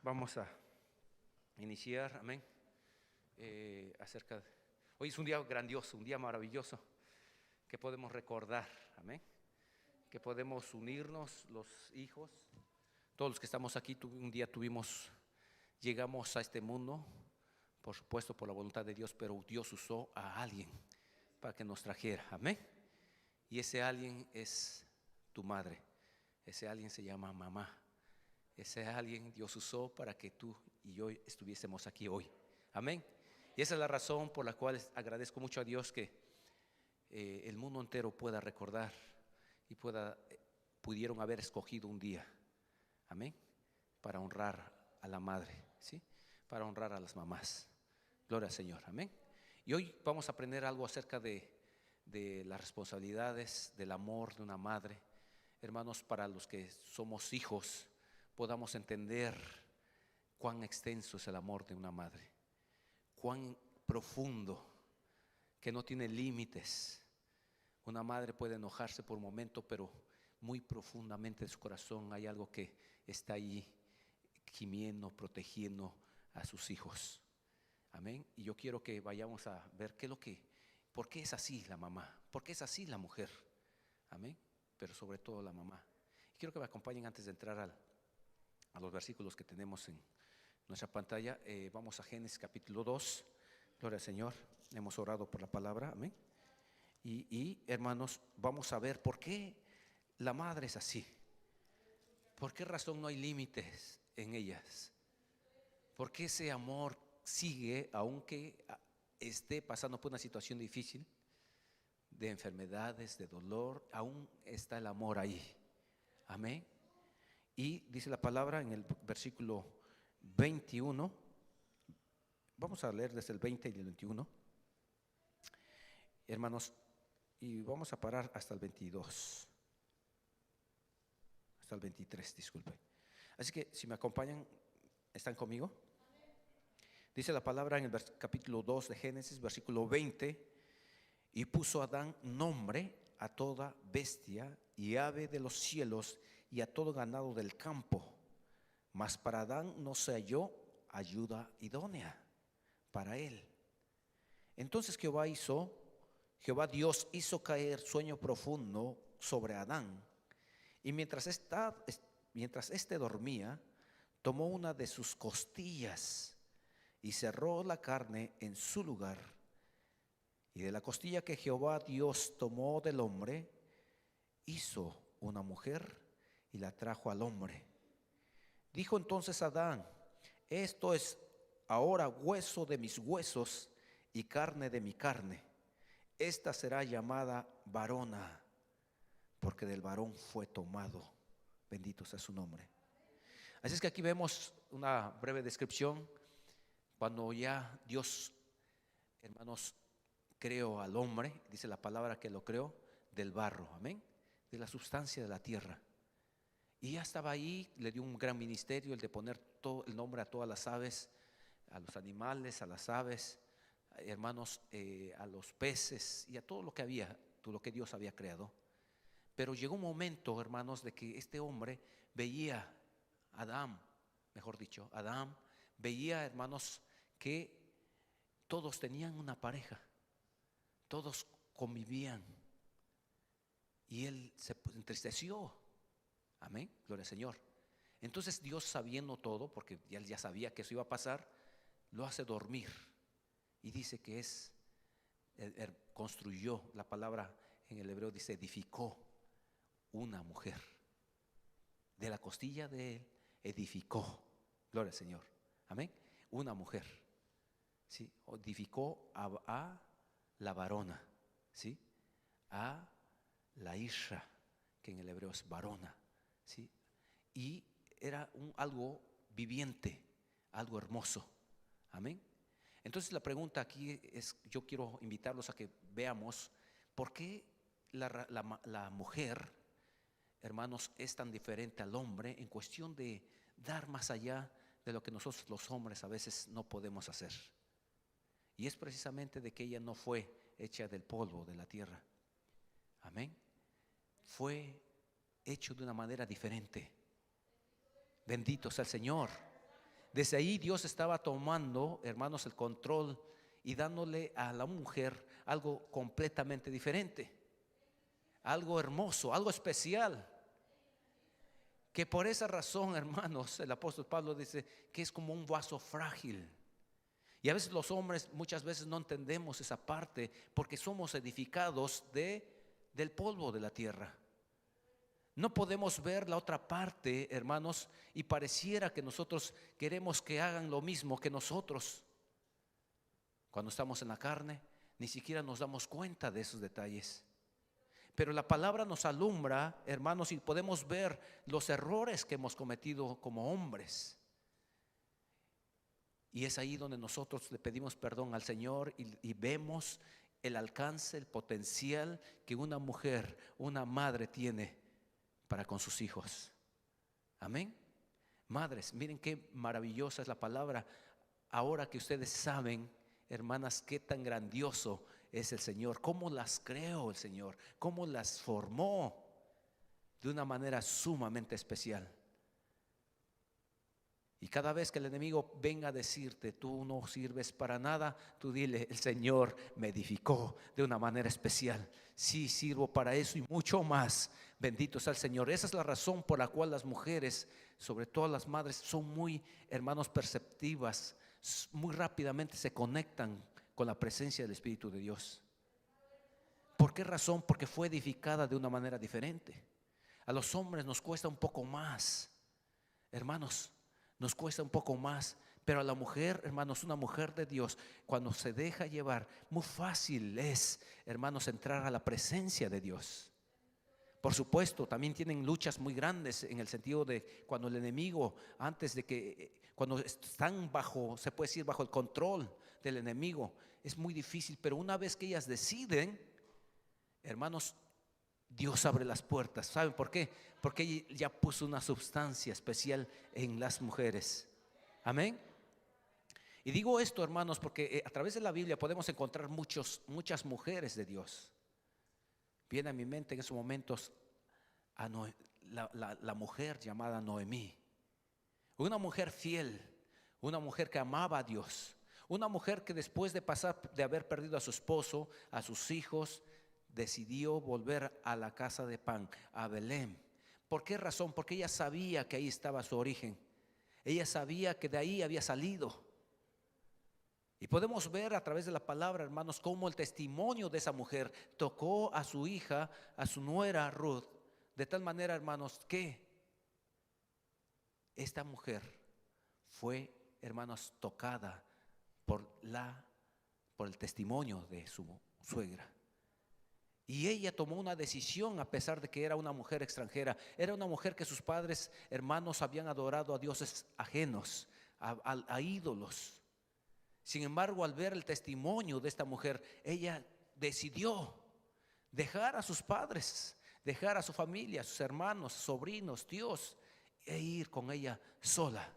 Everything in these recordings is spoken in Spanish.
Vamos a iniciar, amén, hoy es un día grandioso, un día maravilloso que podemos recordar, amén, que podemos unirnos los hijos, todos los que estamos aquí. Un día llegamos a este mundo, por supuesto por la voluntad de Dios, pero Dios usó a alguien para que nos trajera, amén, y ese alguien es tu madre, ese alguien se llama mamá. Ese alguien Dios usó para que tú y yo estuviésemos aquí hoy. Amén. Y esa es la razón por la cual agradezco mucho a Dios que el mundo entero pueda recordar y pudieron haber escogido un día. Amén. Para honrar a la madre, ¿sí? Para honrar a las mamás. Gloria al Señor. Amén. Y hoy vamos a aprender algo acerca de las responsabilidades, del amor de una madre. Hermanos, para los que somos hijos, podamos entender cuán extenso es el amor de una madre, cuán profundo, que no tiene límites. Una madre puede enojarse por un momento, pero muy profundamente en su corazón hay algo que está allí gimiendo, protegiendo a sus hijos. Amén. Y yo quiero que vayamos a ver por qué es así la mamá, por qué es así la mujer. Amén. Pero sobre todo la mamá. Y quiero que me acompañen antes de entrar a los versículos que tenemos en nuestra pantalla. Vamos a Génesis capítulo 2. Gloria al Señor. Hemos orado por la palabra, amén. Y hermanos, vamos a ver por qué la madre es así. ¿Por qué razón no hay límites en ellas? ¿Por qué ese amor sigue aunque esté pasando por una situación difícil, de enfermedades, de dolor? Aún está el amor ahí. Amén. Y dice la palabra en el versículo 21, vamos a leer desde el 20 y el 21, hermanos, y vamos a parar hasta el 22, hasta el 23, disculpe. Así que si me acompañan, ¿están conmigo? Dice la palabra en el capítulo 2 de Génesis, versículo 20, y puso Adán nombre a toda bestia y ave de los cielos y a todo ganado del campo. Mas para Adán no se halló ayuda idónea para él. Entonces Jehová Dios hizo caer sueño profundo sobre Adán, y mientras éste dormía, tomó una de sus costillas y cerró la carne en su lugar. Y de la costilla que Jehová Dios tomó del hombre, hizo una mujer y la trajo al hombre. Dijo entonces Adán: esto es ahora hueso de mis huesos y carne de mi carne. Esta será llamada varona, porque del varón fue tomado. Bendito sea su nombre. Así es que aquí vemos una breve descripción. Cuando ya Dios, hermanos, creó al hombre, dice la palabra que lo creó del barro, amén, de la sustancia de la tierra. Y ya estaba ahí, le dio un gran ministerio, el de poner todo el nombre a todas las aves, a los animales, a las aves, hermanos, a los peces y a todo lo que había, todo lo que Dios había creado. Pero llegó un momento, hermanos, de que este hombre veía, Adán veía, hermanos, que todos tenían una pareja, todos convivían, y él se entristeció. Amén, gloria al Señor. Entonces Dios, sabiendo todo, porque él ya sabía que eso iba a pasar, lo hace dormir. Y dice que construyó, la palabra en el hebreo dice edificó una mujer. De la costilla de él edificó, gloria al Señor, amén, una mujer, ¿sí? Edificó a la varona, ¿sí? A la isha, que en el hebreo es varona, ¿sí? Y era algo viviente, algo hermoso, amén. Entonces la pregunta aquí es, yo quiero invitarlos a que veamos por qué la mujer, hermanos, es tan diferente al hombre en cuestión de dar más allá de lo que nosotros los hombres a veces no podemos hacer. Y es precisamente de que ella no fue hecha del polvo de la tierra, amén, fue hecho de una manera diferente. Bendito sea el Señor. Desde ahí Dios estaba tomando, hermanos, el control y dándole a la mujer algo completamente diferente, algo hermoso, algo especial. Que por esa razón, hermanos, el apóstol Pablo dice que es como un vaso frágil. Y a veces los hombres muchas veces no entendemos esa parte, porque somos edificados del polvo de la tierra. No podemos ver la otra parte, hermanos, y pareciera que nosotros queremos que hagan lo mismo que nosotros. Cuando estamos en la carne, ni siquiera nos damos cuenta de esos detalles. Pero la palabra nos alumbra, hermanos, y podemos ver los errores que hemos cometido como hombres. Y es ahí donde nosotros le pedimos perdón al Señor y vemos el alcance, el potencial que una mujer, una madre tiene para con sus hijos. Amén. Madres, miren qué maravillosa es la palabra. Ahora que ustedes saben, hermanas, qué tan grandioso es el Señor, cómo las creó el Señor, cómo las formó de una manera sumamente especial. Y cada vez que el enemigo venga a decirte tú no sirves para nada, tú dile: el Señor me edificó de una manera especial. Sí, sirvo para eso y mucho más. Bendito sea el Señor. Esa es la razón por la cual las mujeres, sobre todo las madres, son muy, hermanos, perceptivas. Muy rápidamente se conectan con la presencia del Espíritu de Dios. ¿Por qué razón? Porque fue edificada de una manera diferente. A los hombres nos cuesta un poco más, hermanos, nos cuesta un poco más. Pero a la mujer, hermanos, una mujer de Dios, cuando se deja llevar, muy fácil es, hermanos, entrar a la presencia de Dios. Por supuesto, también tienen luchas muy grandes en el sentido de cuando el enemigo, antes de que, cuando están bajo, se puede decir, bajo el control del enemigo, es muy difícil. Pero una vez que ellas deciden, hermanos, Dios abre las puertas. ¿Saben por qué? Porque ya puso una sustancia especial en las mujeres. Amén. Y digo esto, hermanos, porque a través de la Biblia podemos encontrar muchas mujeres de Dios. Viene a mi mente en esos momentos a la mujer llamada Noemí. Una mujer fiel, una mujer que amaba a Dios, una mujer que después de haber perdido a su esposo, a sus hijos, decidió volver a la casa de pan, a Belén. ¿Por qué razón? Porque ella sabía que ahí estaba su origen. Ella sabía que de ahí había salido. Y podemos ver a través de la palabra, hermanos, cómo el testimonio de esa mujer tocó a su hija, a su nuera Ruth, de tal manera, hermanos, que esta mujer fue, hermanos, tocada por el testimonio de su suegra. Y ella tomó una decisión a pesar de que era una mujer extranjera. Era una mujer que sus padres, hermanos, habían adorado a dioses ajenos, a ídolos. Sin embargo, al ver el testimonio de esta mujer, ella decidió dejar a sus padres, dejar a su familia, a sus hermanos, sobrinos, tíos, e ir con ella sola.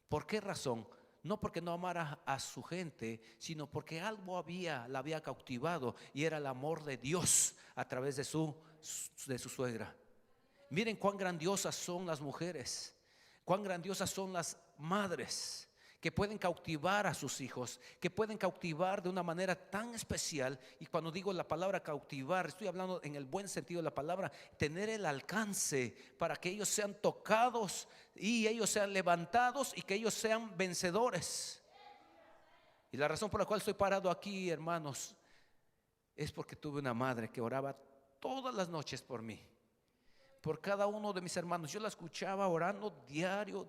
¿Por qué razón? No porque no amara a su gente, sino porque algo la había cautivado, y era el amor de Dios a través de su suegra. Miren cuán grandiosas son las mujeres, cuán grandiosas son las madres, que pueden cautivar a sus hijos, que pueden cautivar de una manera tan especial. Y cuando digo la palabra cautivar, estoy hablando en el buen sentido de la palabra, tener el alcance para que ellos sean tocados y ellos sean levantados y que ellos sean vencedores. Y la razón por la cual estoy parado aquí, hermanos, es porque tuve una madre que oraba todas las noches por mí, por cada uno de mis hermanos. Yo la escuchaba orando diario.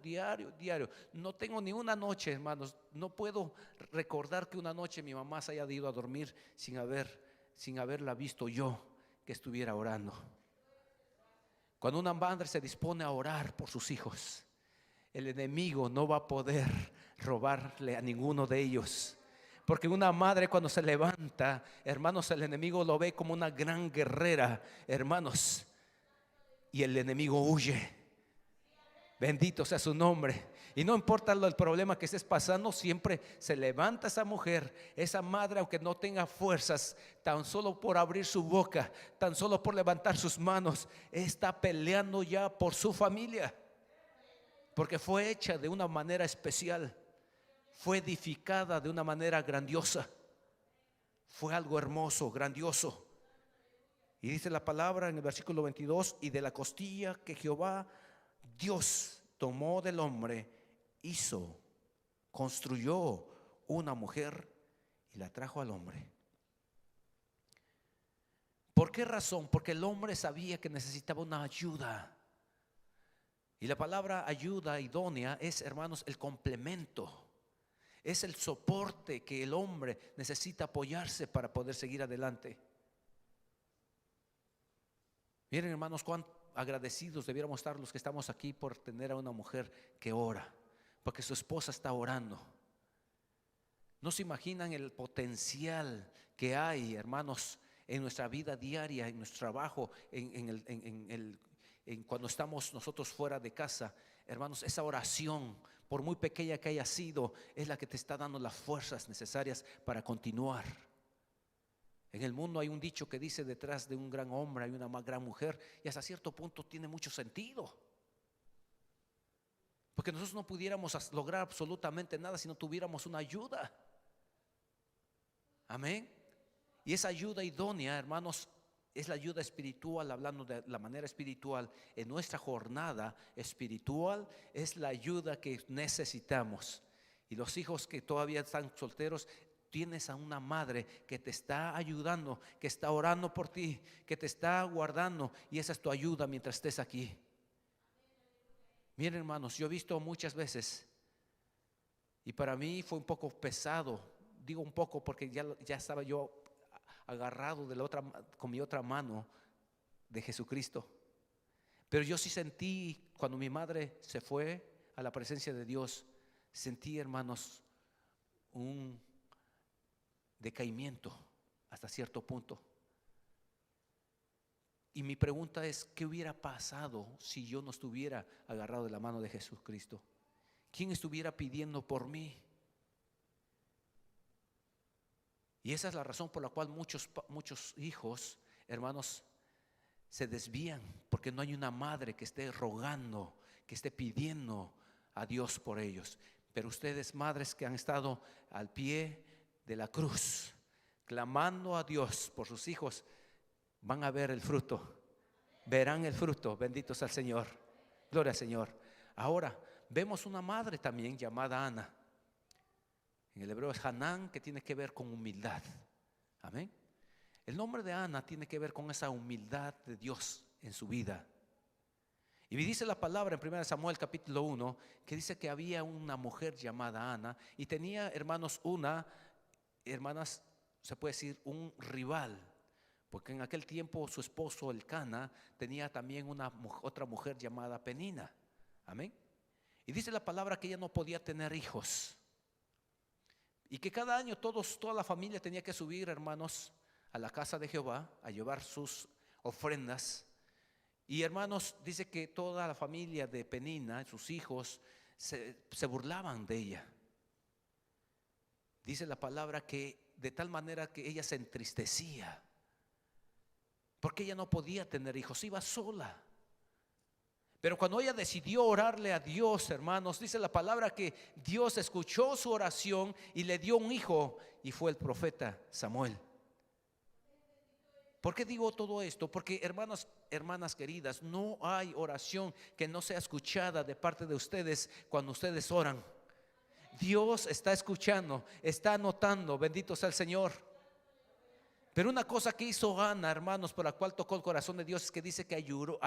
No tengo ni una noche, hermanos, no puedo recordar que una noche mi mamá se haya ido a dormir sin haberla visto yo que estuviera orando. Cuando una madre se dispone a orar por sus hijos, el enemigo no va a poder robarle a ninguno de ellos. Porque una madre cuando se levanta, hermanos, el enemigo lo ve como una gran guerrera, hermanos, y el enemigo huye. Bendito sea su nombre. Y no importa el problema que estés pasando, siempre se levanta esa mujer, esa madre, aunque no tenga fuerzas, tan solo por abrir su boca, tan solo por levantar sus manos, está peleando ya por su familia. porque fue hecha de una manera especial, fue edificada de una manera grandiosa, fue algo hermoso, grandioso. Y dice la palabra en el versículo 22: y de la costilla que Jehová Dios tomó del hombre, construyó una mujer y la trajo al hombre. ¿Por qué razón? Porque el hombre sabía que necesitaba una ayuda. Y la palabra ayuda idónea es, hermanos, el complemento. Es el soporte que el hombre necesita apoyarse para poder seguir adelante. Miren, hermanos, cuán agradecidos debiéramos estar los que estamos aquí por tener a una mujer que ora, porque su esposa está orando. No se imaginan el potencial que hay, hermanos, en nuestra vida diaria, en nuestro trabajo, cuando estamos nosotros fuera de casa. Hermanos, esa oración, por muy pequeña que haya sido, es la que te está dando las fuerzas necesarias para continuar. En el mundo hay un dicho que dice: detrás de un gran hombre hay una más gran mujer. Y hasta cierto punto tiene mucho sentido, porque nosotros no pudiéramos lograr absolutamente nada si no tuviéramos una ayuda. Amén. Y esa ayuda idónea, hermanos, es la ayuda espiritual. Hablando de la manera espiritual, en nuestra jornada espiritual, es la ayuda que necesitamos. Y los hijos que todavía están solteros, tienes a una madre que te está ayudando, que está orando por ti, que te está guardando, y esa es tu ayuda mientras estés aquí. Miren, hermanos, yo he visto muchas veces, y para mí fue un poco pesado. Digo un poco porque ya estaba yo agarrado con mi otra mano de Jesucristo. Pero yo sí sentí, cuando mi madre se fue a la presencia de Dios, sentí, hermanos, un decaimiento hasta cierto punto. Y mi pregunta es: ¿qué hubiera pasado si yo no estuviera agarrado de la mano de Jesucristo? ¿Quién estuviera pidiendo por mí? Y esa es la razón por la cual muchos hijos, hermanos, se desvían, porque no hay una madre que esté rogando, que esté pidiendo a Dios por ellos. Pero ustedes, madres que han estado al pie de la cruz, clamando a Dios por sus hijos, van a ver el fruto, verán el fruto. Bendito sea el Señor, gloria al Señor. Ahora vemos una madre también llamada Ana. En el hebreo es Hanán, que tiene que ver con humildad. Amén. El nombre de Ana tiene que ver con esa humildad de Dios en su vida. Y me dice la palabra en 1 Samuel capítulo 1, que dice que había una mujer llamada Ana, y tenía, hermanas, se puede decir, un rival, porque en aquel tiempo su esposo Elcana tenía también otra mujer llamada Penina. Amén. Y dice la palabra que ella no podía tener hijos, y que cada año toda la familia tenía que subir, hermanos, a la casa de Jehová a llevar sus ofrendas. Y, hermanos, dice que toda la familia de Penina, sus hijos, se burlaban de ella. Dice la palabra que de tal manera que ella se entristecía, porque ella no podía tener hijos, iba sola. Pero cuando ella decidió orarle a Dios, hermanos, dice la palabra que Dios escuchó su oración y le dio un hijo, y fue el profeta Samuel. ¿Por qué digo todo esto? Porque, hermanas queridas, no hay oración que no sea escuchada de parte de ustedes cuando ustedes oran. Dios está escuchando, está anotando. Bendito sea el Señor. Pero una cosa que hizo Ana, hermanos, por la cual tocó el corazón de Dios, es que dice que lloró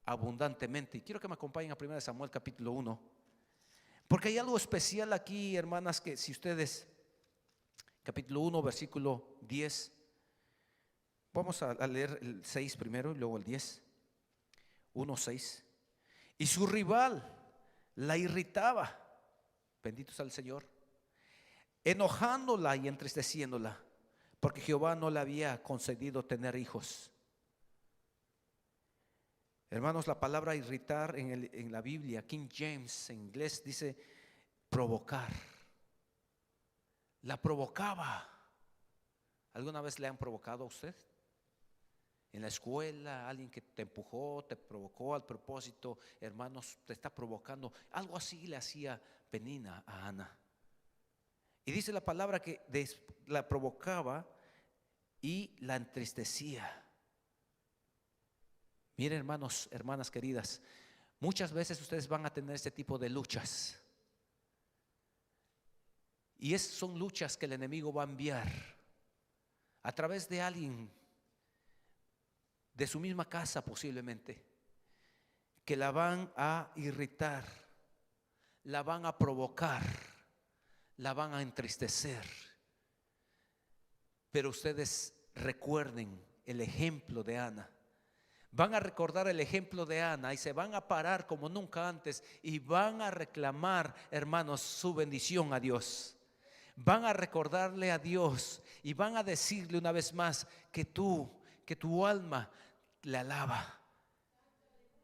abundantemente. Y quiero que me acompañen a 1 Samuel capítulo 1, porque hay algo especial aquí, hermanas, que si ustedes, capítulo 1, versículo 10, vamos a leer el 6 primero y luego el 10. 1:6. Y su rival la irritaba, bendito sea el Señor, enojándola y entristeciéndola, porque Jehová no le había concedido tener hijos. Hermanos, la palabra irritar en la Biblia, King James en inglés, dice provocar. La provocaba. ¿Alguna vez le han provocado a usted? en la escuela, alguien que te empujó, te provocó al propósito, hermanos, te está provocando. Algo así le hacía Penina a Ana. Y dice la palabra que la provocaba y la entristecía. Miren, hermanos, hermanas queridas, muchas veces ustedes van a tener este tipo de luchas. Y son luchas que el enemigo va a enviar a través de alguien de su misma casa posiblemente, que la van a irritar, la van a provocar, la van a entristecer. Pero ustedes recuerden el ejemplo de Ana. Van a recordar el ejemplo de Ana y se van a parar como nunca antes y van a reclamar, hermanos, su bendición a Dios. Van a recordarle a Dios y van a decirle una vez más que tu alma le alaba.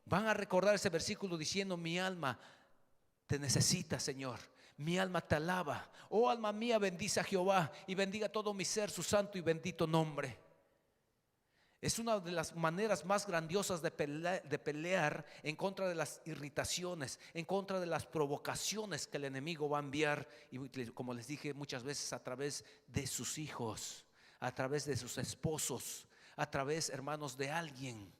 Van a recordar ese versículo diciendo: mi alma te necesita, Señor. Mi alma te alaba. Oh alma mía, bendice a Jehová y bendiga todo mi ser su santo y bendito nombre. Es una de las maneras más grandiosas de pelear en contra de las irritaciones, en contra de las provocaciones que el enemigo va a enviar. Y como les dije muchas veces, a través de sus hijos, a través de sus esposos, a través, hermanos, de alguien.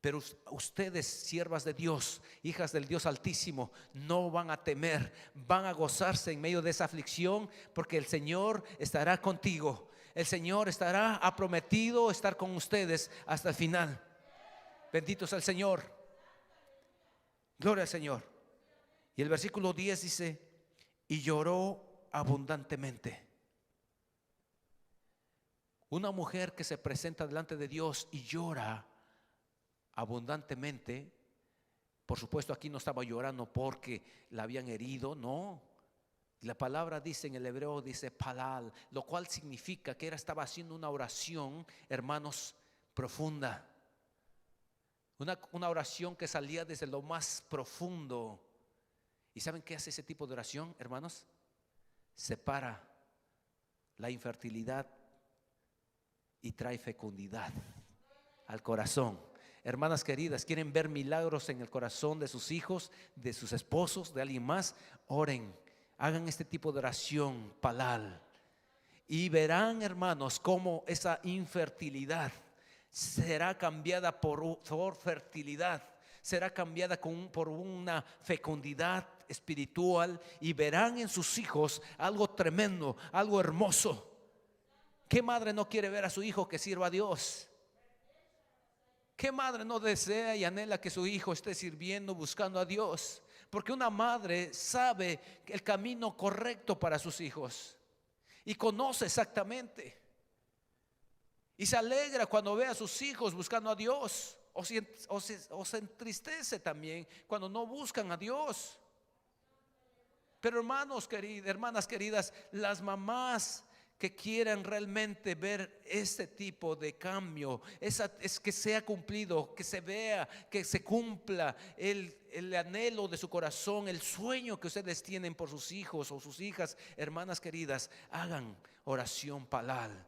Pero ustedes, siervas de Dios, hijas del Dios Altísimo, no van a temer, van a gozarse en medio de esa aflicción, porque el Señor estará contigo. El Señor ha prometido estar con ustedes hasta el final. Bendito sea el Señor. Gloria al Señor. Y el versículo 10 dice: y lloró abundantemente. Una mujer que se presenta delante de Dios y llora abundantemente, por supuesto aquí no estaba llorando porque la habían herido, no. La palabra dice en el hebreo, dice palal, lo cual significa que estaba haciendo una oración, hermanos, profunda. Una oración que salía desde lo más profundo. ¿Y saben qué hace ese tipo de oración, hermanos? Separa la infertilidad y trae fecundidad al corazón. Hermanas queridas, ¿quieren ver milagros en el corazón de sus hijos, de sus esposos, de alguien más? Oren, hagan este tipo de oración palal y verán, hermanos, cómo esa infertilidad será cambiada por fertilidad, será cambiada por una fecundidad espiritual, y verán en sus hijos algo tremendo, algo hermoso. ¿Qué madre no quiere ver a su hijo que sirva a Dios? ¿Qué madre no desea y anhela que su hijo esté sirviendo, buscando a Dios? Porque una madre sabe el camino correcto para sus hijos y conoce exactamente, y se alegra cuando ve a sus hijos buscando a Dios, o se entristece también cuando no buscan a Dios. Pero hermanos queridos, hermanas queridas, las mamás que quieran realmente ver este tipo de cambio, es que sea cumplido, que se vea, que se cumpla el anhelo de su corazón, el sueño que ustedes tienen por sus hijos o sus hijas, hermanas queridas, hagan oración palal,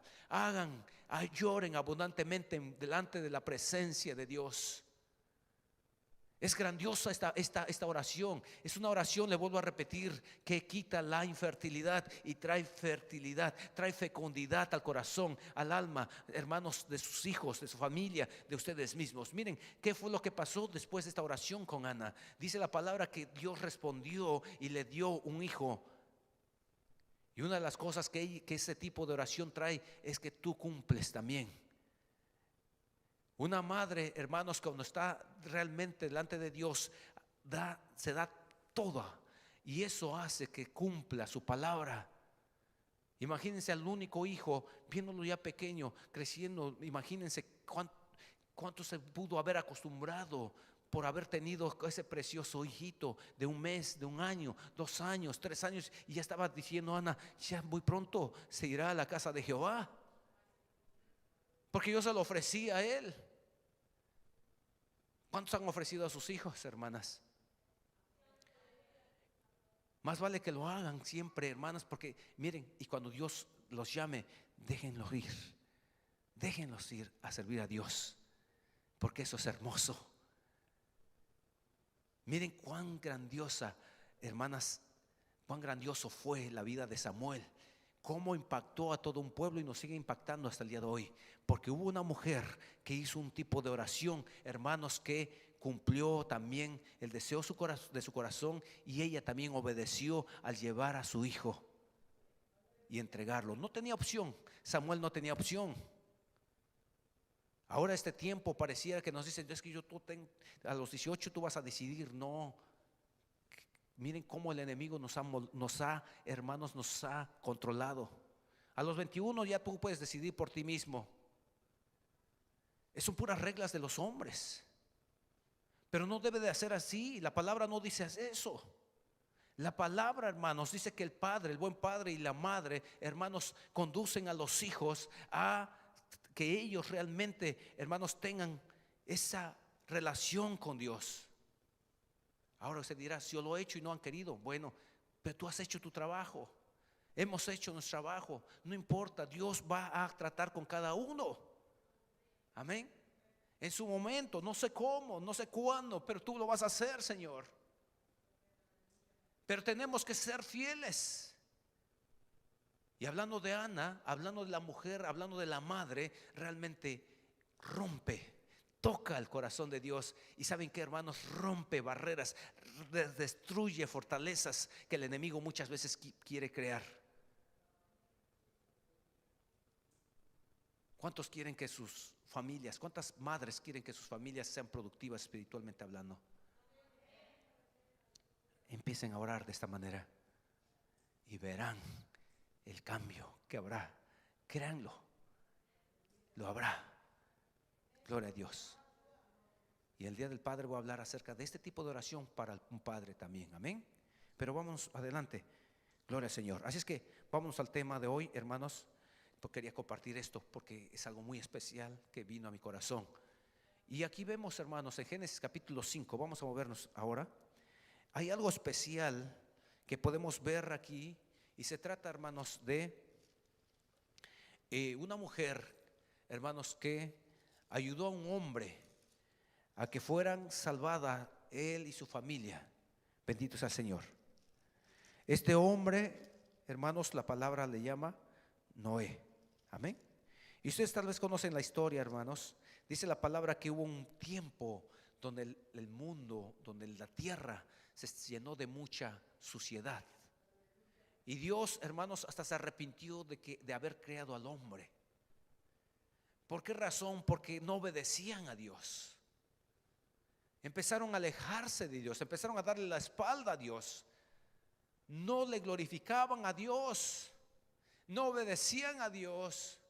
lloren abundantemente delante de la presencia de Dios. Es grandiosa esta oración. Es una oración, le vuelvo a repetir, que quita la infertilidad y trae fertilidad, trae fecundidad al corazón, al alma, hermanos, de sus hijos, de su familia, de ustedes mismos. Miren, ¿qué fue lo que pasó después de esta oración con Ana? Dice la palabra que Dios respondió y le dio un hijo. Y una de las cosas que ese tipo de oración trae es que tú cumples también. Una madre, hermanos, cuando está realmente delante de Dios, se da toda, y eso hace que cumpla su palabra. Imagínense al único hijo, viéndolo ya pequeño, creciendo. Imagínense cuánto se pudo haber acostumbrado por haber tenido ese precioso hijito de un mes, de un año, 2 años, 3 años. Y ya estaba diciendo Ana, ya muy pronto se irá a la casa de Jehová, porque yo se lo ofrecí a él. ¿Cuántos han ofrecido a sus hijos, hermanas? Más vale que lo hagan siempre, hermanas, porque miren, y cuando Dios los llame, déjenlos ir. Déjenlos ir a servir a Dios, porque eso es hermoso. Miren cuán grandiosa, hermanas, cuán grandioso fue la vida de Samuel, cómo impactó a todo un pueblo y nos sigue impactando hasta el día de hoy, porque hubo una mujer que hizo un tipo de oración, hermanos, que cumplió también el deseo de su corazón, y ella también obedeció al llevar a su hijo y entregarlo. No tenía opción, Samuel no tenía opción. Ahora este tiempo pareciera que nos dicen, es que a los 18 tú vas a decidir. No, miren cómo el enemigo hermanos, nos ha controlado. A los 21 ya tú puedes decidir por ti mismo. Son puras reglas de los hombres, pero no debe de ser así. La palabra no dice eso. La palabra, hermanos, dice que el padre, el buen padre y la madre, hermanos, conducen a los hijos a que ellos realmente, hermanos, tengan esa relación con Dios. Ahora usted dirá, si yo lo he hecho y no han querido. Bueno, pero tú has hecho tu trabajo. Hemos hecho nuestro trabajo. No importa, Dios va a tratar con cada uno. Amén. En su momento, no sé cómo, no sé cuándo, pero tú lo vas a hacer, Señor. Pero tenemos que ser fieles. Y hablando de Ana, hablando de la mujer, hablando de la madre, realmente toca el corazón de Dios. Y saben que, hermanos, rompe barreras, destruye fortalezas que el enemigo muchas veces quiere crear. ¿Cuántos quieren que sus familias, cuántas madres quieren que sus familias sean productivas espiritualmente hablando? Empiecen a orar de esta manera y verán el cambio que habrá. Créanlo, lo habrá. Gloria a Dios. Y el día del Padre voy a hablar acerca de este tipo de oración para un padre también. Amén. Pero vamos adelante. Gloria al Señor. Así es que vamos al tema de hoy, hermanos. Quería compartir esto porque es algo muy especial que vino a mi corazón. Y aquí vemos, hermanos, en Génesis capítulo 5. Vamos a movernos ahora. Hay algo especial que podemos ver aquí. Y se trata, hermanos, de una mujer, hermanos, que ayudó a un hombre a que fueran salvada él y su familia. Bendito sea el Señor. Este hombre, hermanos, la palabra le llama Noé. Amén. Y ustedes tal vez conocen la historia, hermanos. Dice la palabra que hubo un tiempo donde el mundo, donde la tierra se llenó de mucha suciedad. Y Dios, hermanos, hasta se arrepintió de haber creado al hombre. ¿Por qué razón? Porque no obedecían a Dios. Empezaron a alejarse de Dios, empezaron a darle la espalda a Dios. No le glorificaban a Dios, no obedecían a Dios.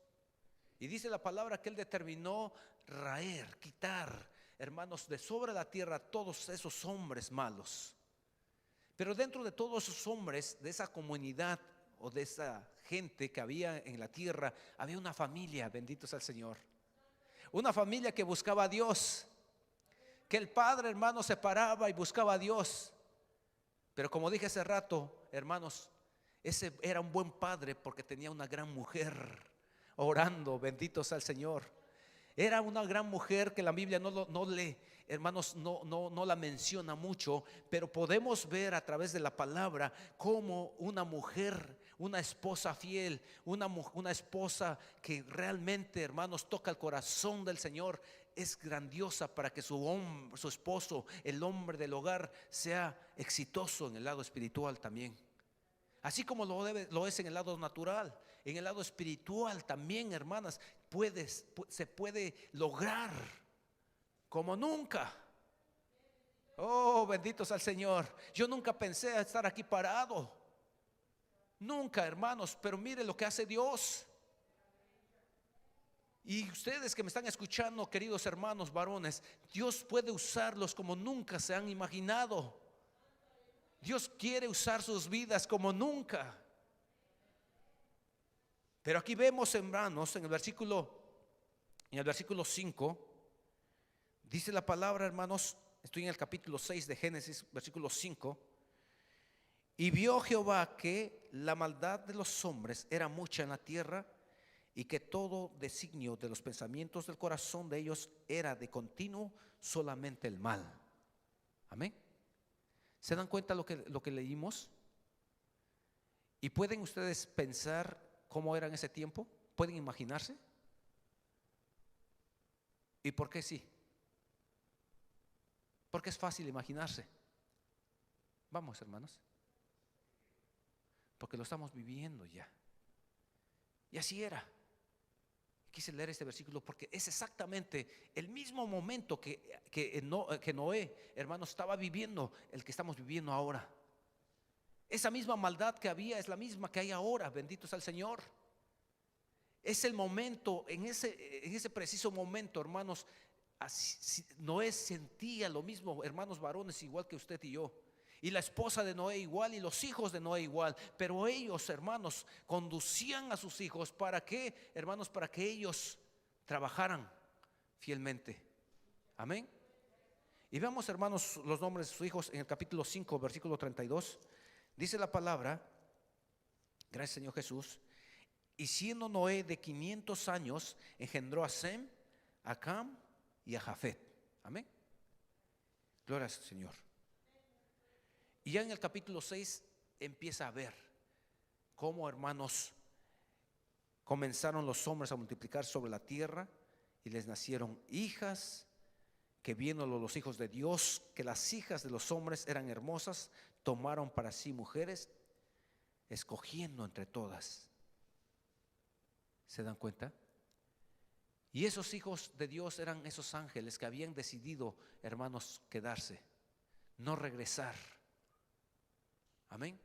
Y dice la palabra que Él determinó raer, quitar, hermanos, de sobre la tierra todos esos hombres malos. Pero dentro de todos esos hombres, de esa comunidad o de esa gente que había en la tierra, había una familia, bendito sea el Señor. Una familia que buscaba a Dios, que el padre, hermano, se paraba y buscaba a Dios. Pero como dije hace rato, hermanos, ese era un buen padre porque tenía una gran mujer orando, bendito sea el Señor. Era una gran mujer que la Biblia hermanos, no la menciona mucho, pero podemos ver a través de la palabra cómo una mujer, una esposa fiel, una esposa que realmente, hermanos, toca el corazón del Señor, es grandiosa para que su esposo, el hombre del hogar, sea exitoso en el lado espiritual también. Así como lo es en el lado natural, en el lado espiritual también, hermanas, se puede lograr como nunca. Oh, bendito sea el Señor. Yo nunca pensé estar aquí parado. Nunca, hermanos, pero mire lo que hace Dios. Y ustedes que me están escuchando, queridos hermanos varones, Dios puede usarlos como nunca se han imaginado. Dios quiere usar sus vidas como nunca. Pero aquí vemos, hermanos, en el versículo 5, dice la palabra, hermanos, estoy en el capítulo 6 de Génesis, versículo 5. Y vio Jehová que la maldad de los hombres era mucha en la tierra, y que todo designio de los pensamientos del corazón de ellos era de continuo solamente el mal. Amén. ¿Se dan cuenta lo que leímos? ¿Y pueden ustedes pensar cómo era en ese tiempo? ¿Pueden imaginarse? ¿Y por qué sí? Porque es fácil imaginarse. Vamos, hermanos. Porque lo estamos viviendo ya. Y así era. Quise leer este versículo porque es exactamente el mismo momento que Noé, hermanos, estaba viviendo, el que estamos viviendo ahora. Esa misma maldad que había es la misma que hay ahora. Bendito sea el Señor. Es el momento, en ese preciso momento, hermanos, Noé sentía lo mismo, hermanos varones, igual que usted y yo. Y la esposa de Noé igual, y los hijos de Noé igual. Pero ellos, hermanos, conducían a sus hijos. ¿Para qué, hermanos? Para que ellos trabajaran fielmente. Amén. Y veamos, hermanos, los nombres de sus hijos en el capítulo 5, versículo 32. Dice la palabra, gracias Señor Jesús: y siendo Noé de 500 años, engendró a Sem, a Cam y a Jafet. Amén. Gloria al Señor. Y ya en el capítulo 6 empieza a ver cómo, hermanos, comenzaron los hombres a multiplicar sobre la tierra y les nacieron hijas, que viéndolo los hijos de Dios, que las hijas de los hombres eran hermosas, tomaron para sí mujeres, escogiendo entre todas. ¿Se dan cuenta? Y esos hijos de Dios eran esos ángeles que habían decidido, hermanos, quedarse, no regresar. Amén.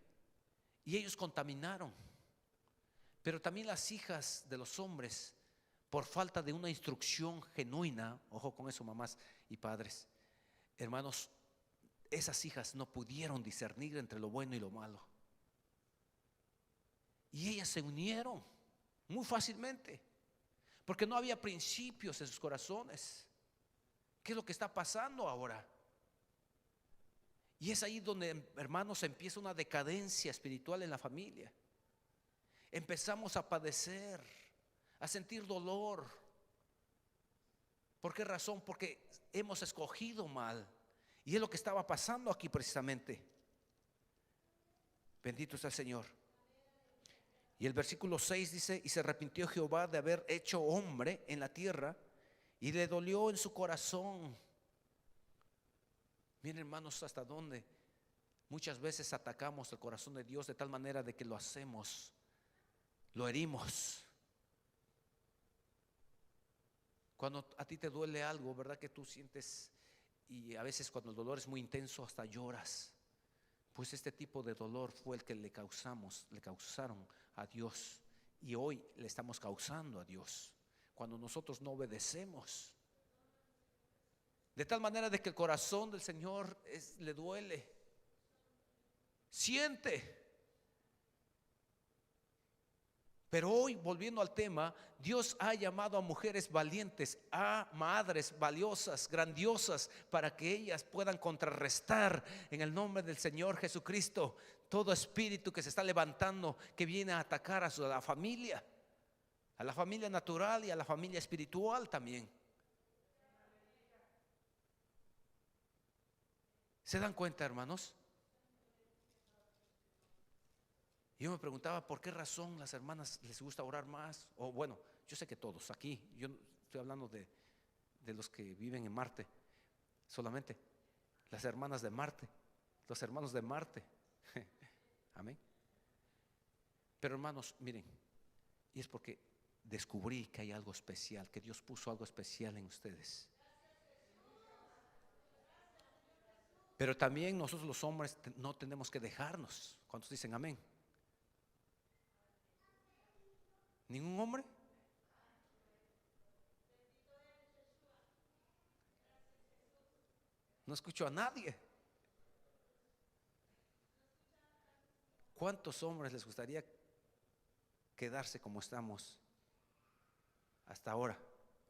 Y ellos contaminaron. Pero también las hijas de los hombres, por falta de una instrucción genuina, ojo con eso, mamás y padres, hermanos, esas hijas no pudieron discernir entre lo bueno y lo malo. Y ellas se unieron muy fácilmente, porque no había principios en sus corazones. ¿Qué es lo que está pasando ahora? Y es ahí donde, hermanos, empieza una decadencia espiritual en la familia. Empezamos a padecer, a sentir dolor. ¿Por qué razón? Porque hemos escogido mal. Y es lo que estaba pasando aquí precisamente. Bendito sea el Señor. Y el versículo 6 dice: y se arrepintió Jehová de haber hecho hombre en la tierra, y le dolió en su corazón. Miren, hermanos, hasta dónde muchas veces atacamos el corazón de Dios de tal manera de que lo hacemos, lo herimos. Cuando a ti te duele algo, ¿verdad que tú sientes? Y a veces cuando el dolor es muy intenso hasta lloras. Pues este tipo de dolor fue el que le causaron a Dios, y hoy le estamos causando a Dios cuando nosotros no obedecemos. De tal manera de que el corazón del Señor le duele, siente. Pero hoy, volviendo al tema, Dios ha llamado a mujeres valientes, a madres valiosas, grandiosas, para que ellas puedan contrarrestar en el nombre del Señor Jesucristo todo espíritu que se está levantando, que viene a atacar a la familia natural y a la familia espiritual también. ¿Se dan cuenta, hermanos? Yo me preguntaba por qué razón las hermanas les gusta orar más. O bueno, yo sé que todos aquí, yo estoy hablando de los que viven en Marte, solamente las hermanas de Marte, los hermanos de Marte. Amén. Pero hermanos, miren, y es porque descubrí que hay algo especial, que Dios puso algo especial en ustedes. Pero también nosotros los hombres no tenemos que dejarnos. ¿Cuántos dicen amén? ¿Ningún hombre? No escucho a nadie. ¿Cuántos hombres les gustaría quedarse como estamos hasta ahora,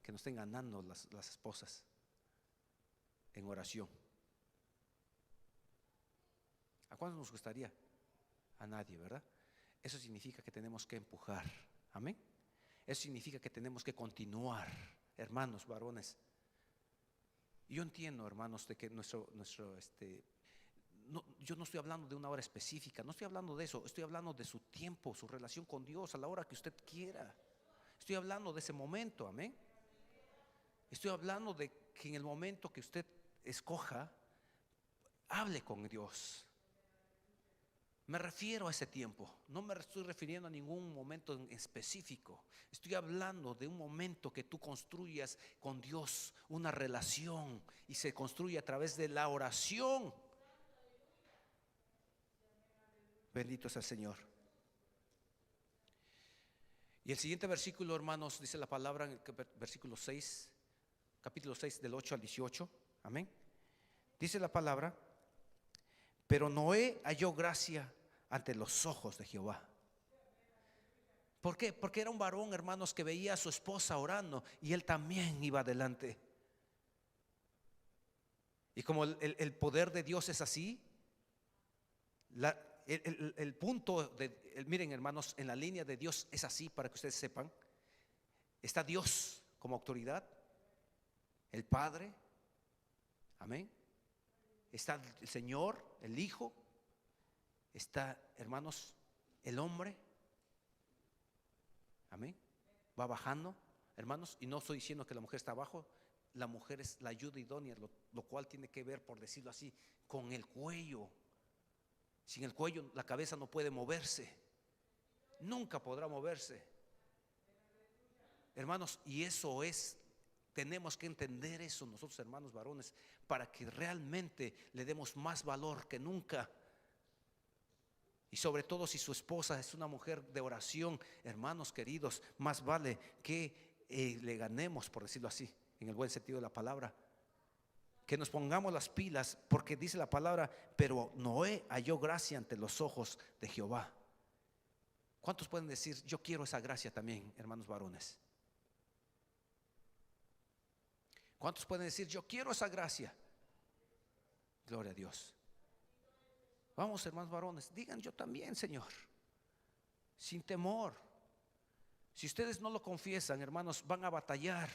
que nos estén ganando las esposas en oración? ¿A cuántos nos gustaría? A nadie, ¿verdad? Eso significa que tenemos que empujar. Amén. Eso significa que tenemos que continuar, hermanos varones. Yo entiendo, hermanos, de que yo no estoy hablando de una hora específica, no estoy hablando de eso, estoy hablando de su tiempo, su relación con Dios a la hora que usted quiera. Estoy hablando de ese momento, amén. Estoy hablando de que en el momento que usted escoja, hable con Dios. Me refiero a ese tiempo, no me estoy refiriendo a ningún momento en específico. Estoy hablando de un momento que tú construyas con Dios una relación y se construye a través de la oración. Bendito sea el Señor. Y el siguiente versículo, hermanos, dice la palabra en el versículo 6, capítulo 6 del 8 al 18. Amén. Dice la palabra: pero Noé halló gracia ante los ojos de Jehová. ¿Por qué? Porque era un varón, hermanos, que veía a su esposa orando y él también iba adelante. Y como el poder de Dios es así, el punto miren, hermanos, en la línea de Dios es así, para que ustedes sepan. Está Dios como autoridad, el Padre, amén. Está el Señor, el Hijo. Está, hermanos, el hombre, amén. Va bajando, hermanos, y no estoy diciendo que la mujer está abajo. La mujer es la ayuda idónea, lo cual tiene que ver, por decirlo así, con el cuello. Sin el cuello la cabeza no puede moverse, nunca podrá moverse, hermanos. Y eso es, tenemos que entender eso nosotros, hermanos varones, para que realmente le demos más valor que nunca. Y sobre todo si su esposa es una mujer de oración, hermanos queridos, más vale que le ganemos, por decirlo así, en el buen sentido de la palabra. Que nos pongamos las pilas, porque dice la palabra: pero Noé halló gracia ante los ojos de Jehová. ¿Cuántos pueden decir: yo quiero esa gracia también, hermanos varones? ¿Cuántos pueden decir: yo quiero esa gracia? Gloria a Dios. Vamos, hermanos varones, digan: yo también, Señor, sin temor. Si ustedes no lo confiesan, hermanos, van a batallar.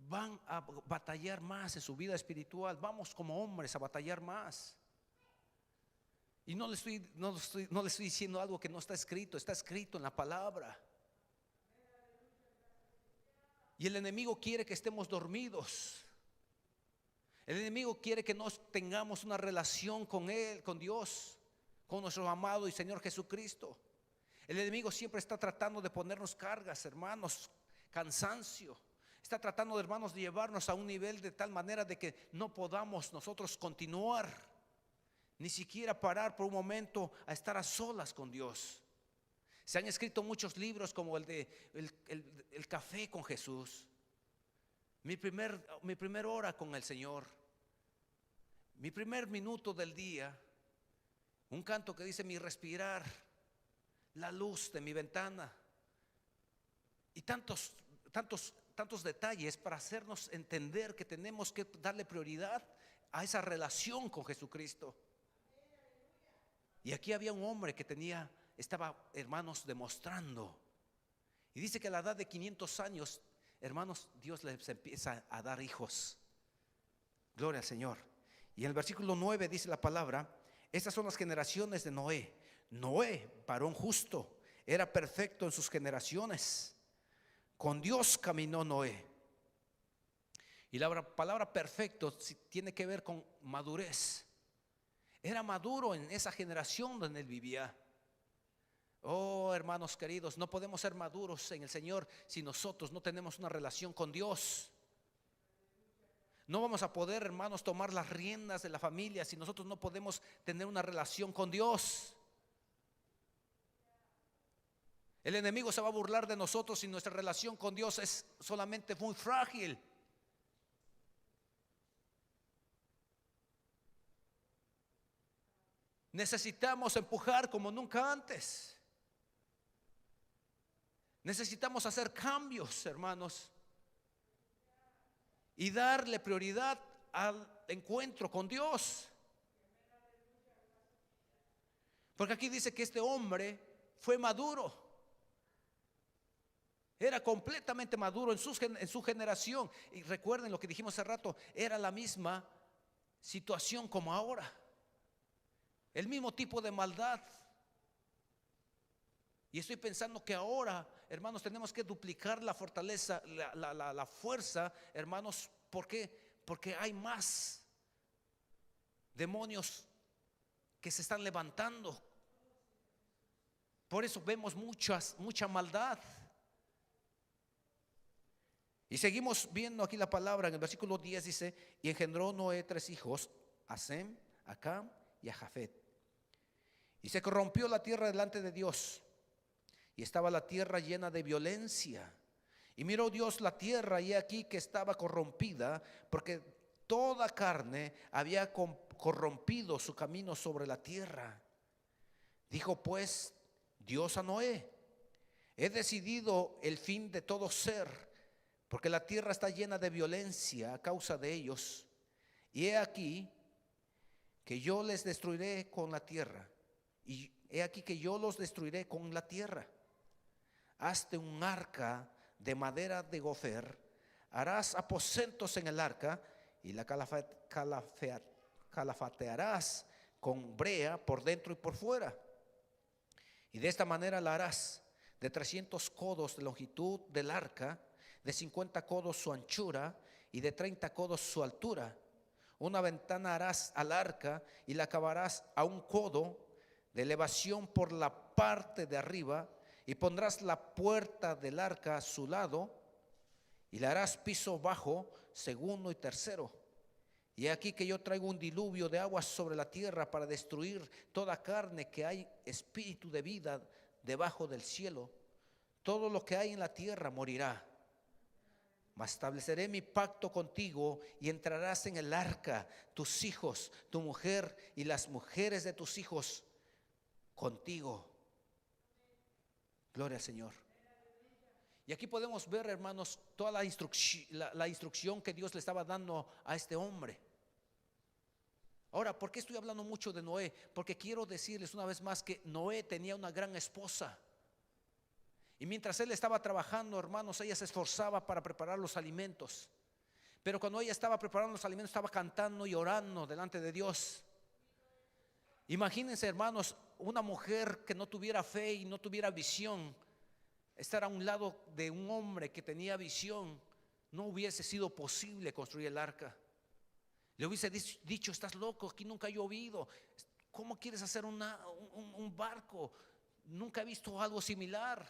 Van a batallar más en su vida espiritual. Vamos como hombres a batallar más. Y no le estoy diciendo algo que no está escrito. Está escrito en la palabra. Y el enemigo quiere que estemos dormidos. El enemigo quiere que no tengamos una relación con Él, con Dios, con nuestro amado y Señor Jesucristo. El enemigo siempre está tratando de ponernos cargas, hermanos, cansancio. Está tratando, hermanos, de llevarnos a un nivel de tal manera de que no podamos nosotros continuar, ni siquiera parar por un momento a estar a solas con Dios. Se han escrito muchos libros, como el de el café con Jesús, mi primer hora con el Señor, mi primer minuto del día, un canto que dice: mi respirar, la luz de mi ventana, y tantos detalles para hacernos entender que tenemos que darle prioridad a esa relación con Jesucristo. Y aquí había un hombre que estaba, hermanos, demostrando. Y dice que a la edad de 500 años, hermanos, Dios les empieza a dar hijos. Gloria al Señor. Y en el versículo 9 dice la palabra: estas son las generaciones de Noé. Noé, varón justo, era perfecto en sus generaciones. Con Dios caminó Noé. Y la palabra perfecto tiene que ver con madurez. Era maduro en esa generación donde él vivía. Oh, hermanos queridos, no podemos ser maduros en el Señor si nosotros no tenemos una relación con Dios. No vamos a poder, hermanos, tomar las riendas de la familia si nosotros no podemos tener una relación con Dios. El enemigo se va a burlar de nosotros si nuestra relación con Dios es solamente muy frágil. Necesitamos empujar como nunca antes. Necesitamos hacer cambios, hermanos, y darle prioridad al encuentro con Dios. Porque aquí dice que este hombre fue maduro. Era completamente maduro en su generación. Y recuerden lo que dijimos hace rato, era la misma situación como ahora. El mismo tipo de maldad. Y estoy pensando que ahora, hermanos, tenemos que duplicar la fortaleza, la fuerza, hermanos. ¿Por qué? Porque hay más demonios que se están levantando. Por eso vemos mucha maldad. Y seguimos viendo aquí la palabra en el versículo 10 dice: y engendró Noé 3 hijos, a Sem, a Cam y a Jafet. Y se corrompió la tierra delante de Dios, y estaba la tierra llena de violencia. Y miró Dios la tierra, y aquí que estaba corrompida, porque toda carne había corrompido su camino sobre la tierra. Dijo pues Dios a Noé: he decidido el fin de todo ser, porque la tierra está llena de violencia a causa de ellos. Y he aquí que yo les destruiré con la tierra. Y he aquí que yo los destruiré con la tierra. Hazte un arca de madera de gofer, harás aposentos en el arca y la calafatearás con brea por dentro y por fuera. Y de esta manera la harás: de 300 codos de longitud del arca, de 50 codos su anchura y de 30 codos su altura. Una ventana harás al arca y la acabarás a 1 codo de elevación por la parte de arriba, y pondrás la puerta del arca a su lado, y le harás piso bajo, segundo y tercero. Y aquí que yo traigo un diluvio de aguas sobre la tierra para destruir toda carne que hay espíritu de vida debajo del cielo. Todo lo que hay en la tierra morirá. Mas estableceré mi pacto contigo, y entrarás en el arca, tus hijos, tu mujer y las mujeres de tus hijos contigo. Gloria al Señor. Y aquí podemos ver, hermanos, toda la instrucción que Dios le estaba dando a este hombre. Ahora, ¿por qué estoy hablando mucho de Noé? Porque quiero decirles una vez más que Noé tenía una gran esposa. Y mientras él estaba trabajando, hermanos, ella se esforzaba para preparar los alimentos. Pero cuando ella estaba preparando los alimentos, estaba cantando y orando delante de Dios. Imagínense, hermanos, una mujer que no tuviera fe y no tuviera visión, estar a un lado de un hombre que tenía visión. No hubiese sido posible construir el arca. Le hubiese dicho: estás loco, aquí nunca ha llovido. ¿Cómo quieres hacer un barco? Nunca he visto algo similar.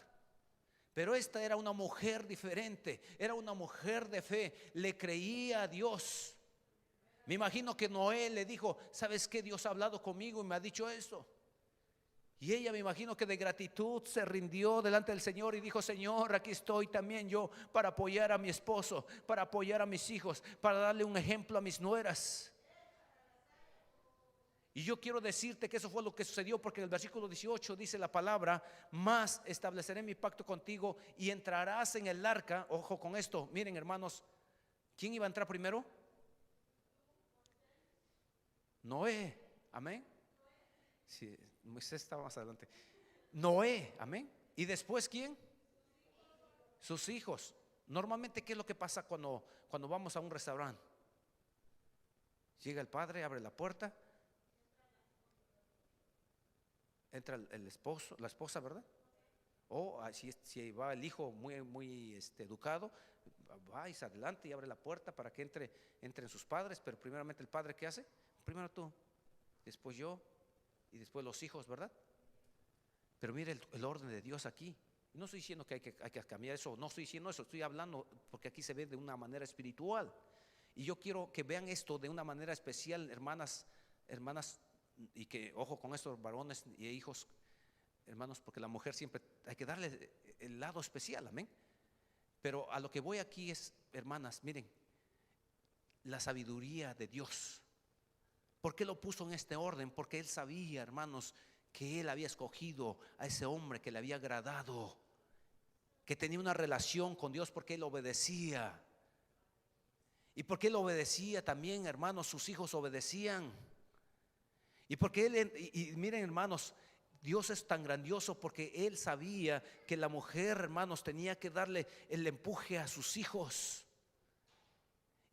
Pero esta era una mujer diferente, era una mujer de fe, le creía a Dios. Me imagino que Noé le dijo: ¿sabes qué? Dios ha hablado conmigo y me ha dicho esto. Y ella, me imagino que de gratitud se rindió delante del Señor y dijo: Señor, aquí estoy también yo para apoyar a mi esposo, para apoyar a mis hijos, para darle un ejemplo a mis nueras. Y yo quiero decirte que eso fue lo que sucedió, porque en el versículo 18 dice la palabra: mas estableceré mi pacto contigo y entrarás en el arca. Ojo con esto, miren, hermanos, ¿quién iba a entrar primero? Noé, amén. Sí, Moisés estaba más adelante. Noé, amén. ¿Y después quién? Sus hijos. Normalmente, ¿qué es lo que pasa cuando vamos a un restaurante? Llega el padre, abre la puerta, entra el esposo, la esposa, ¿verdad? O si va el hijo muy educado, va y se adelante y abre la puerta para que entren sus padres. Pero primeramente el padre, ¿qué hace? Primero tú, después yo y después los hijos, ¿verdad? Pero mire el orden de Dios aquí. No estoy diciendo que hay que cambiar eso, no estoy diciendo eso, estoy hablando porque aquí se ve de una manera espiritual. Y yo quiero que vean esto de una manera especial, hermanas, y que ojo con estos varones y hijos, hermanos, porque la mujer siempre hay que darle el lado especial, amén. Pero a lo que voy aquí es, hermanas, miren, la sabiduría de Dios. ¿Por qué lo puso en este orden? Porque Él sabía, hermanos, que Él había escogido a ese hombre que le había agradado, que tenía una relación con Dios, porque Él obedecía. Y porque Él obedecía también, hermanos, sus hijos obedecían. Y porque Él, y miren, hermanos, Dios es tan grandioso porque Él sabía que la mujer, hermanos, tenía que darle el empuje a sus hijos.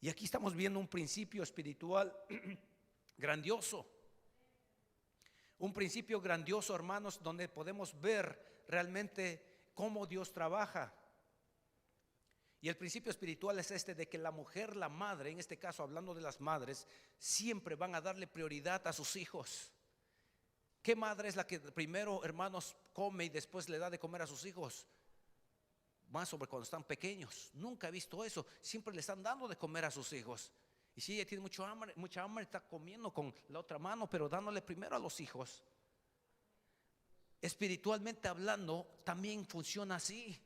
Y aquí estamos viendo un principio espiritual grandioso. Un principio grandioso, hermanos, donde podemos ver realmente cómo Dios trabaja. Y el principio espiritual es este, de que la mujer, la madre, en este caso hablando de las madres, siempre van a darle prioridad a sus hijos. ¿Qué madre es la que primero, hermanos, come y después le da de comer a sus hijos? Más sobre cuando están pequeños. Nunca he visto eso. Siempre le están dando de comer a sus hijos. Y si ella tiene mucha hambre, está comiendo con la otra mano, pero dándole primero a los hijos. Espiritualmente hablando, también funciona así.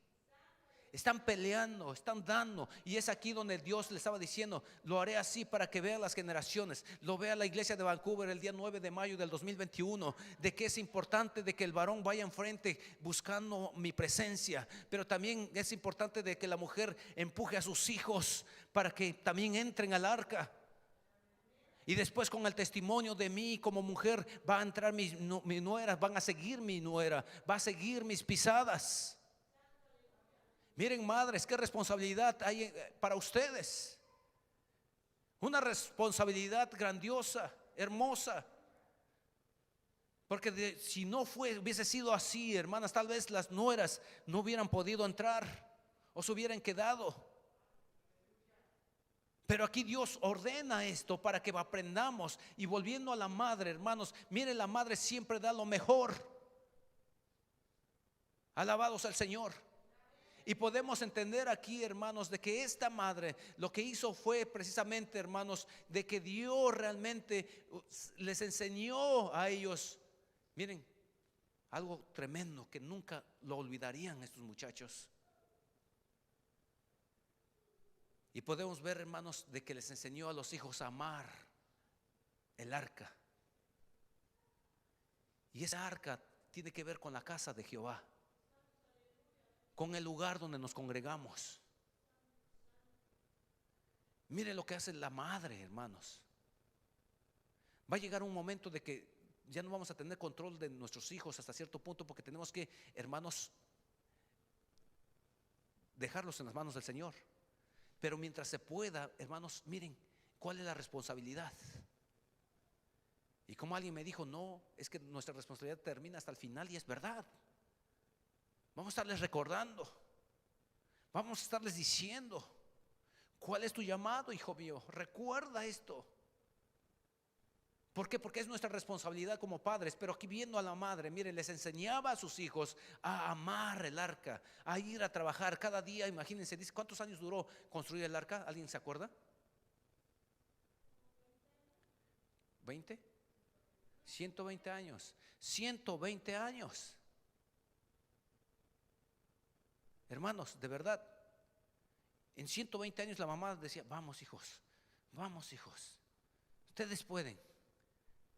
Están peleando, están dando. Y es aquí donde Dios le estaba diciendo: lo haré así para que vean las generaciones. Lo vea la iglesia de Vancouver el día 9 de mayo del 2021. De que es importante de que el varón vaya enfrente buscando mi presencia. Pero también es importante de que la mujer empuje a sus hijos para que también entren al arca. Y después, con el testimonio de mí como mujer, va a entrar mi nuera. Van a seguir mi nuera. Va a seguir mis pisadas. Miren, madres, qué responsabilidad hay para ustedes. Una responsabilidad grandiosa, hermosa. Porque si no hubiese sido así, hermanas, tal vez las nueras no hubieran podido entrar o se hubieran quedado. Pero aquí Dios ordena esto para que aprendamos. Y volviendo a la madre, hermanos, miren, la madre siempre da lo mejor. Alabados al Señor. Y podemos entender aquí, hermanos, de que esta madre lo que hizo fue precisamente, hermanos, de que Dios realmente les enseñó a ellos. Miren, algo tremendo que nunca lo olvidarían estos muchachos. Y podemos ver, hermanos, de que les enseñó a los hijos a amar el arca. Y esa arca tiene que ver con la casa de Jehová, con el lugar donde nos congregamos. Mire lo que hace la madre, hermanos. Va a llegar un momento de que ya no vamos a tener control de nuestros hijos hasta cierto punto, porque tenemos que, hermanos, dejarlos en las manos del Señor. Pero mientras se pueda, hermanos, miren cuál es la responsabilidad. Y como alguien me dijo: no, es que nuestra responsabilidad termina hasta el final. Y es verdad. Vamos a estarles recordando, vamos a estarles diciendo: ¿cuál es tu llamado, hijo mío? Recuerda esto. ¿Por qué? Porque es nuestra responsabilidad como padres. Pero aquí viendo a la madre, miren, les enseñaba a sus hijos a amar el arca, a ir a trabajar cada día. Imagínense, dice, ¿cuántos años duró construir el arca? ¿Alguien se acuerda? ¿20? 120 años. 120 años. Hermanos, de verdad, en 120 años la mamá decía: vamos, hijos, ustedes pueden,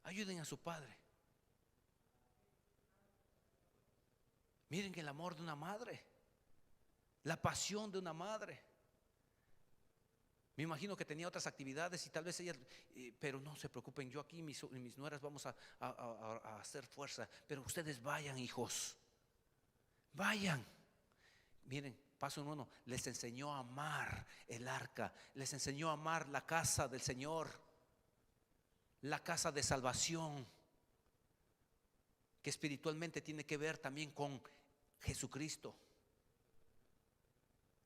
ayuden a su padre. Miren el amor de una madre, la pasión de una madre. Me imagino que tenía otras actividades y tal vez ellas, pero no se preocupen, yo aquí mis nueras vamos a hacer fuerza. Pero ustedes vayan, hijos, vayan. Miren, paso 1, les enseñó a amar el arca, les enseñó a amar la casa del Señor, la casa de salvación, que espiritualmente tiene que ver también con Jesucristo.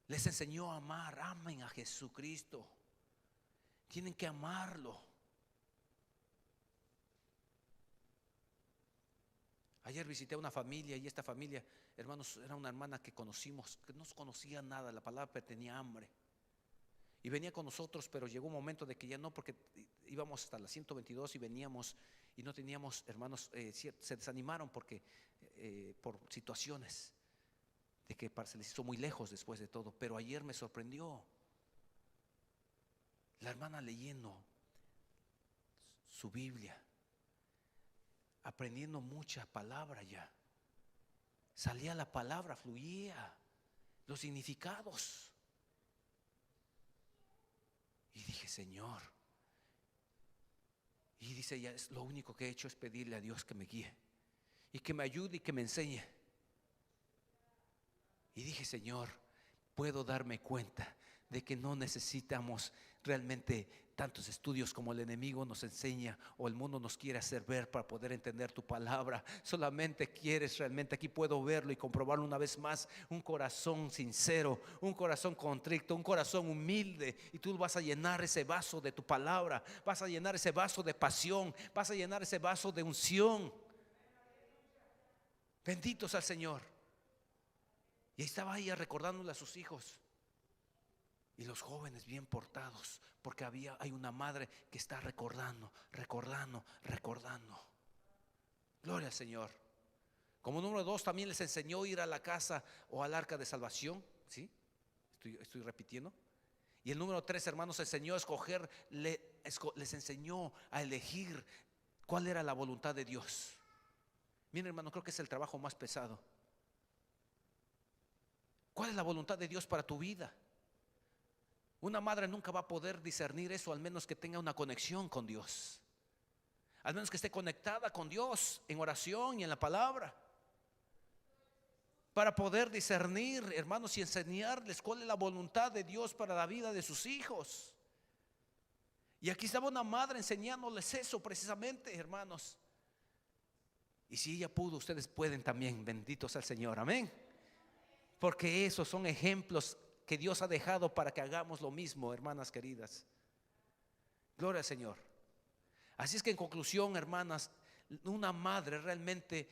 Les enseñó a amar. Amen a Jesucristo. Tienen que amarlo. Ayer visité a una familia, y esta familia, hermanos, era una hermana que conocimos, que no conocía nada, la palabra, tenía hambre. Y venía con nosotros, pero llegó un momento de que ya no, porque íbamos hasta la 122 y veníamos y no teníamos, hermanos, se desanimaron porque por situaciones de que se les hizo muy lejos después de todo. Pero ayer me sorprendió la hermana leyendo su Biblia, aprendiendo mucha palabra ya. Salía la palabra, fluía, los significados. Y dije: Señor. Y dice: ya es lo único que he hecho es pedirle a Dios que me guíe. y que me ayude y que me enseñe. Y dije, Señor, puedo darme cuenta de que no necesitamos realmente tantos estudios como el enemigo nos enseña o el mundo nos quiere hacer ver para poder entender tu palabra. Solamente quieres realmente, aquí puedo verlo y comprobarlo una vez más, un corazón sincero, un corazón contrito, un corazón humilde, y tú vas a llenar ese vaso de tu palabra, vas a llenar ese vaso de pasión, vas a llenar ese vaso de unción. Bendito sea el Señor. Y estaba ella recordándole a sus hijos. Y los jóvenes bien portados, porque hay una madre que está recordando. Gloria al Señor. Como número 2, también les enseñó a ir a la casa o al arca de salvación. ¿Sí? Estoy repitiendo. Y el número 3, hermanos, enseñó a escoger, les enseñó a elegir cuál era la voluntad de Dios. Miren, hermanos, creo que es el trabajo más pesado. ¿Cuál es la voluntad de Dios para tu vida? Una madre nunca va a poder discernir eso, al menos que tenga una conexión con Dios, al menos que esté conectada con Dios en oración y en la palabra, para poder discernir, hermanos, y enseñarles cuál es la voluntad de Dios para la vida de sus hijos. Y aquí estaba una madre enseñándoles eso precisamente, hermanos. Y si ella pudo, ustedes pueden también. Bendito sea el Señor, amén. Porque esos son ejemplos que Dios ha dejado para que hagamos lo mismo, hermanas queridas. Gloria al Señor. Así es que en conclusión, hermanas, una madre realmente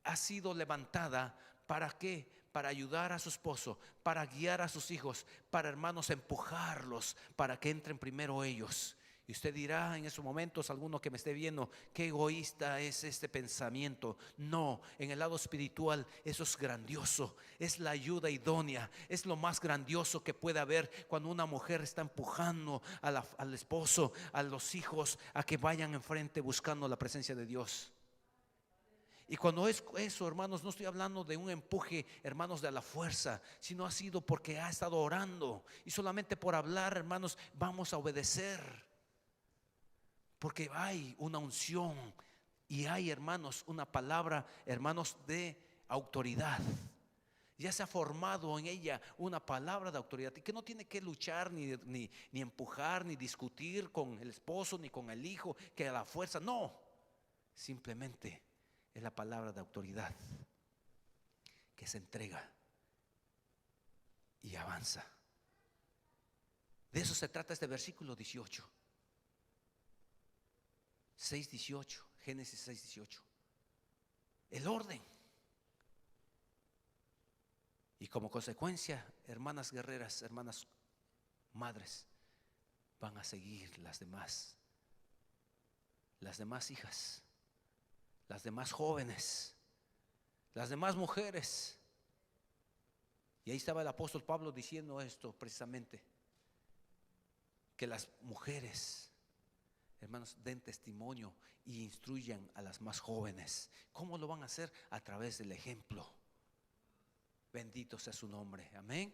ha sido levantada. ¿Para qué? Para ayudar a su esposo, para guiar a sus hijos, para, hermanos, empujarlos para que entren primero ellos. Y usted dirá en esos momentos, alguno que me esté viendo, qué egoísta es este pensamiento. No, en el lado espiritual eso es grandioso, es la ayuda idónea, es lo más grandioso que puede haber cuando una mujer está empujando al esposo, a los hijos, a que vayan enfrente buscando la presencia de Dios. Y cuando es eso, hermanos, no estoy hablando de un empuje, hermanos, de a la fuerza, sino ha sido porque ha estado orando. Y solamente por hablar, hermanos, vamos a obedecer. Porque hay una unción y hay, hermanos, una palabra, hermanos, de autoridad. Ya se ha formado en ella una palabra de autoridad y que no tiene que luchar ni empujar, ni discutir con el esposo, ni con el hijo, que a la fuerza, no. Simplemente es la palabra de autoridad que se entrega y avanza. De eso se trata este versículo 18. 6:18, Génesis 6:18. El orden. Y como consecuencia, hermanas guerreras, hermanas madres, van a seguir las demás hijas, las demás jóvenes, las demás mujeres. Y ahí estaba el apóstol Pablo diciendo esto precisamente, que las mujeres, hermanos, den testimonio y instruyan a las más jóvenes. ¿Cómo lo van a hacer? A través del ejemplo. Bendito sea su nombre, amén.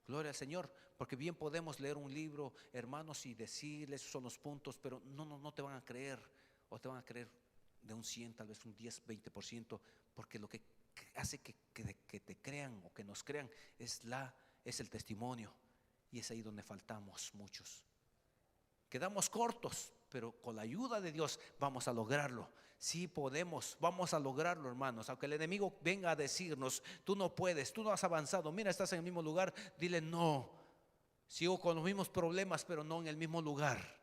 Gloria al Señor. Porque bien podemos leer un libro, hermanos, y decirles esos son los puntos, pero no te van a creer, o te van a creer de un 100, tal vez un 10, 20%, porque lo que hace que te crean o que nos crean es el testimonio. Y es ahí donde faltamos muchos. Quedamos cortos, pero con la ayuda de Dios vamos a lograrlo. Sí podemos, vamos a lograrlo, hermanos. Aunque el enemigo venga a decirnos, tú no puedes, tú no has avanzado, mira, estás en el mismo lugar. Dile, no, sigo con los mismos problemas, pero no en el mismo lugar.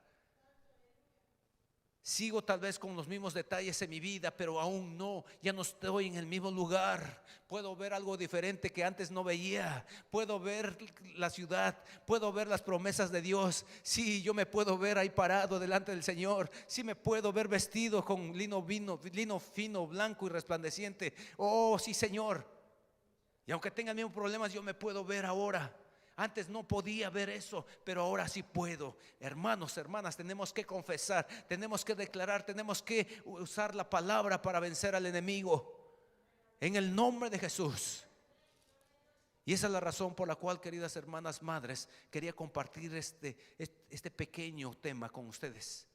Sigo tal vez con los mismos detalles en mi vida, pero aún no, ya no estoy en el mismo lugar. Puedo ver algo diferente que antes no veía. Puedo ver la ciudad, puedo ver las promesas de Dios. Sí, yo me puedo ver ahí parado delante del Señor. Sí, me puedo ver vestido con lino fino, blanco y resplandeciente. Oh, sí, Señor. Y aunque tenga mismos problemas, yo me puedo ver ahora. Antes no podía ver eso, pero ahora sí puedo. Hermanos, hermanas, tenemos que confesar, tenemos que declarar, tenemos que usar la palabra para vencer al enemigo, en el nombre de Jesús. Y esa es la razón por la cual, queridas hermanas madres, quería compartir este pequeño tema con ustedes,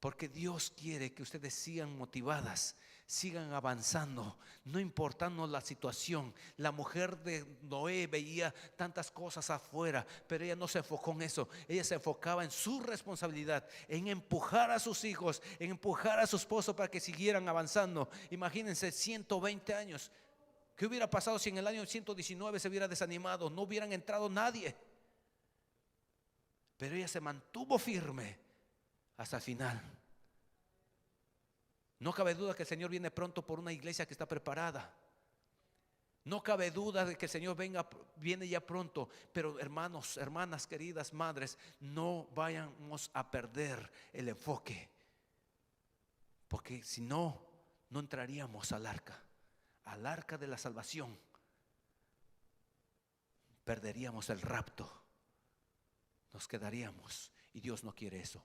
Porque Dios quiere que ustedes sigan motivadas, sigan avanzando, no importando la situación. La mujer de Noé veía tantas cosas afuera, pero ella no se enfocó en eso. Ella se enfocaba en su responsabilidad, en empujar a sus hijos, en empujar a su esposo para que siguieran avanzando. Imagínense 120 años. ¿Qué hubiera pasado si en el año 119 se hubiera desanimado? No hubieran entrado nadie. Pero ella se mantuvo firme hasta el final. No cabe duda que el Señor viene pronto por una iglesia que está preparada. No cabe duda de que el Señor viene ya pronto. Pero hermanos, hermanas, queridas madres, no vayamos a perder el enfoque. Porque si no, no entraríamos al arca de la salvación. Perderíamos el rapto. Nos quedaríamos. Y Dios no quiere eso.